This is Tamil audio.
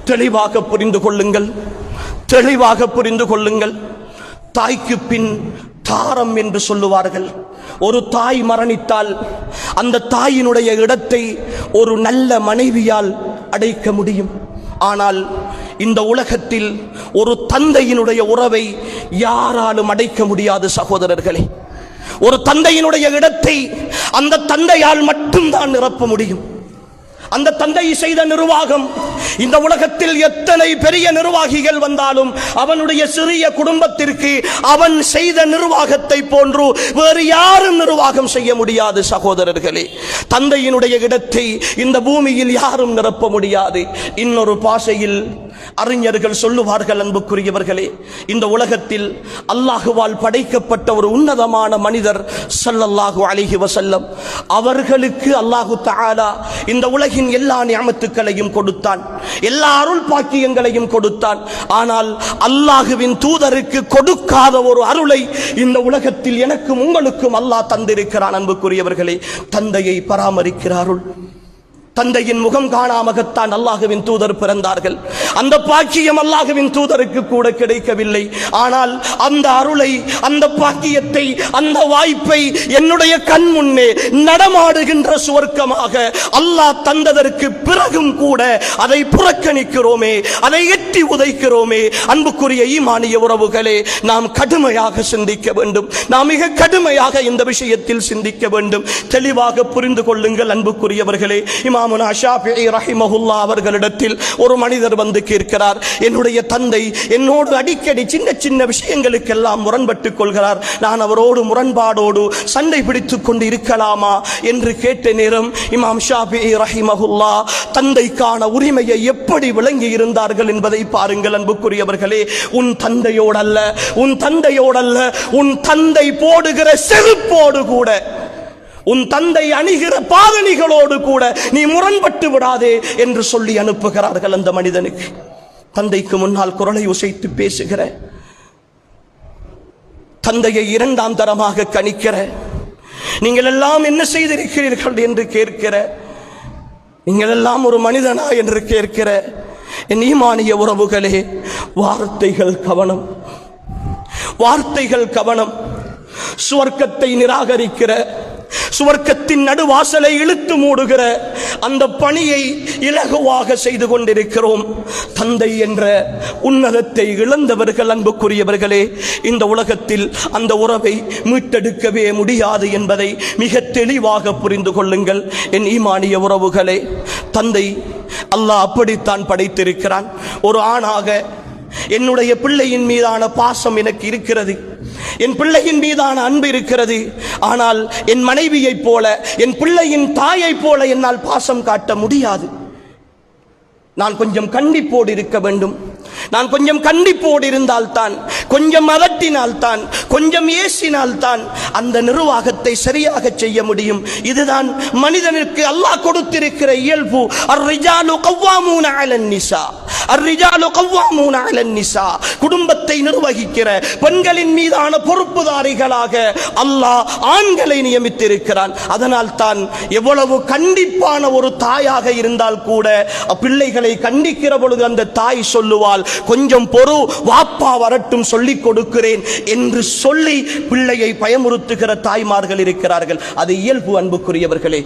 தெளிவாக புரிந்து கொள்ளுங்கள், தெளிவாக புரிந்து கொள்ளுங்கள். தாய்க்கு பின் தாரம் என்று சொல்லுவார்கள். ஒரு தாய் மரணித்தால் அந்த தாயினுடைய இடத்தை ஒரு நல்ல மனைவியால் அடைக்க முடியும். ஆனால் இந்த உலகத்தில் ஒரு தந்தையினுடைய உறவை யாராலும் அடைக்க முடியாது சகோதரர்களே. ஒரு தந்தையினுடைய இடத்தை அந்த தந்தையால் மட்டும்தான் நிரப்ப முடியும். அந்த தந்தை செய்த நிர்வாகம், இந்த உலகத்தில் எத்தனை பெரிய நிர்வாகிகள் வந்தாலும் அவனுடைய சிறிய குடும்பத்திற்கு அவன் செய்த நிர்வாகத்தை போன்று வேறு யாரும் நிர்வாகம் செய்ய முடியாது சகோதரர்களே. தந்தையினுடைய இடத்தை இந்த பூமியில் யாரும் நிரப்ப முடியாது. இன்னொரு பாஷையில் அறிஞர்கள் சொல்லுவார்கள், அன்புக்குரியவர்களே, இந்த உலகத்தில் அல்லாஹுவால் படைக்கப்பட்ட ஒரு உன்னதமான மனிதர் ஸல்லல்லாஹு அலைஹி வஸல்லம் அவர்களுக்கு அல்லாஹு தஆலா இந்த உலகின் எல்லா நிஅமத்துக்களையும் கொடுத்தான், எல்லா அருள் பாக்கியங்களையும் கொடுத்தான். ஆனால் அல்லாஹுவின் தூதருக்கு கொடுக்காத ஒரு அருளை இந்த உலகத்தில் எனக்கும் உங்களுக்கும் அல்லாஹ் தந்திருக்கிறான். அன்புக்குரியவர்களே, தந்தையை பராமரிக்கிற அருள். தந்தையின் முகம் காணாமகத்தான் அல்லாஹுவின் தூதர் பிறந்தார்கள். அந்த பாக்கியம் அல்லாஹுவின் தூதருக்கு கூட கிடைக்கவில்லை. ஆனால் அந்த அருளை, அந்த பாக்கியத்தை, அந்த வாய்ப்பை என்னுடைய கண் முன்னே நடமாடுகின்ற சுவர்க்கமாக அல்லாஹ் தந்ததற்கு பிறகும் கூட அதை புறக்கணிக்கிறோமே, அதை எட்டி உதைக்கிறோமே. அன்புக்குரிய ஈமானிய உறவுகளே, நாம் கடுமையாக சிந்திக்க வேண்டும். நாம் மிக கடுமையாக இந்த விஷயத்தில் சிந்திக்க வேண்டும். தெளிவாக புரிந்து கொள்ளுங்கள் அன்புக்குரியவர்களே. இமாமுனா ஷாஃபிஈ ரஹிமஹுல்லாஹ் அவர்களிடத்தில் ஒரு மனிதர் வந்து கேட்கிறார், என்னுடைய தந்தை என்னோடு அடிக்கடி சின்ன சின்ன விஷயங்களுக்கெல்லாம் முரண்பட்டுக் கொள்கிறார், நான் அவரோடு முரண்பாடோடு சண்டை பிடித்துக் கொண்டு இருக்கலாமா என்று கேட்ட நேரம் இமாம் ஷாஃபிஈ ரஹிமஹுல்லாஹ் தந்தைக்கான உரிமையை எப்படி விளங்கி இருந்தார்கள் என்பதை பாருங்கள் அன்புக்குரியவர்களே. உன் தந்தையோடல்ல, உன் தந்தையோடல்ல, உன் தந்தை போடுகிற செருப்போடு கூட, உன் தந்தை அணிகிற பாதணிகளோடு கூட நீ முரண்பட்டு விடாதே என்று சொல்லி அனுப்புகிறார்கள் அந்த மனிதனுக்கு. தந்தைக்கு முன்னால் குரலை உசைத்து பேசுகிற, தந்தையை இரண்டாம் தரமாக கணிக்கிற, நீங்கள் எல்லாம் என்ன செய்திருக்கிறீர்கள் என்று கேட்கிற, நீங்கள் எல்லாம் ஒரு மனிதனா என்று கேட்கிற என் ஈமானிய உறவுகளே, வார்த்தைகள் கவனம், வார்த்தைகள் கவனம். சுவர்க்கத்தை நிராகரிக்கிற, சுவர்க்கத்தின் நடுவாசலை இழுத்து மூடுகிற அந்த பணியை இலகுவாக செய்து கொண்டிருக்கிறோம். தந்தை என்ற உன்னதத்தை இழந்தவர்கள் அன்புக்குரியவர்களே, இந்த உலகத்தில் அந்த உறவை மீட்டெடுக்கவே முடியாது என்பதை மிக தெளிவாக புரிந்து கொள்ளுங்கள் என் ஈமானிய உறவுகளே. தந்தை அல்லாஹ் அப்படித்தான் படைத்திருக்கிறான். ஒரு ஆணாக என்னுடைய பிள்ளையின் மீதான பாசம் எனக்கு இருக்கிறது, என் பிள்ளையின் மீதான அன்பு இருக்கிறது. ஆனால் என் மனைவியைப் போல, என் பிள்ளையின் தாயைப் போல என்னால் பாசம் காட்ட முடியாது. நான் கொஞ்சம் கண்டிப்போடு இருக்க வேண்டும். நான் கொஞ்சம் கண்டிப்போடு இருந்தால்தான், கொஞ்சம் அதட்டினால்தான், கொஞ்சம் ஏசினால்தான் அந்த நிர்வாகத்தை சரியாக செய்ய முடியும். இதுதான் மனிதனுக்கு அல்லாஹ் கொடுத்திருக்கிற இயல்பு. அர்ரிஜாலு கவ்வாமூன அலன் நிசா, அர்ரிஜாலு கவ்வாமூன அலன் நிசா. குடும்பத்தை நிர்வகிக்கிற பெண்களின் மீதான பொறுப்புதாரிகளாக அல்லாஹ் ஆண்களை நியமித்திருக்கிறான். அதனால் தான் எவ்வளவு கண்டிப்பான ஒரு தாயாக இருந்தால் கூட பிள்ளைகளை கண்டிக்கிற பொழுது அந்த தாய் சொல்லுவாள், கொஞ்சம் பொறு, வாப்பா வரட்டும் சொல்லிக் கொடுக்கிறேன் என்று சொல்லி பிள்ளையை பயமுறுத்துகிற தாய்மார்கள் இருக்கிறார்கள். அது இயல்பு அன்புக்குரியவர்களே.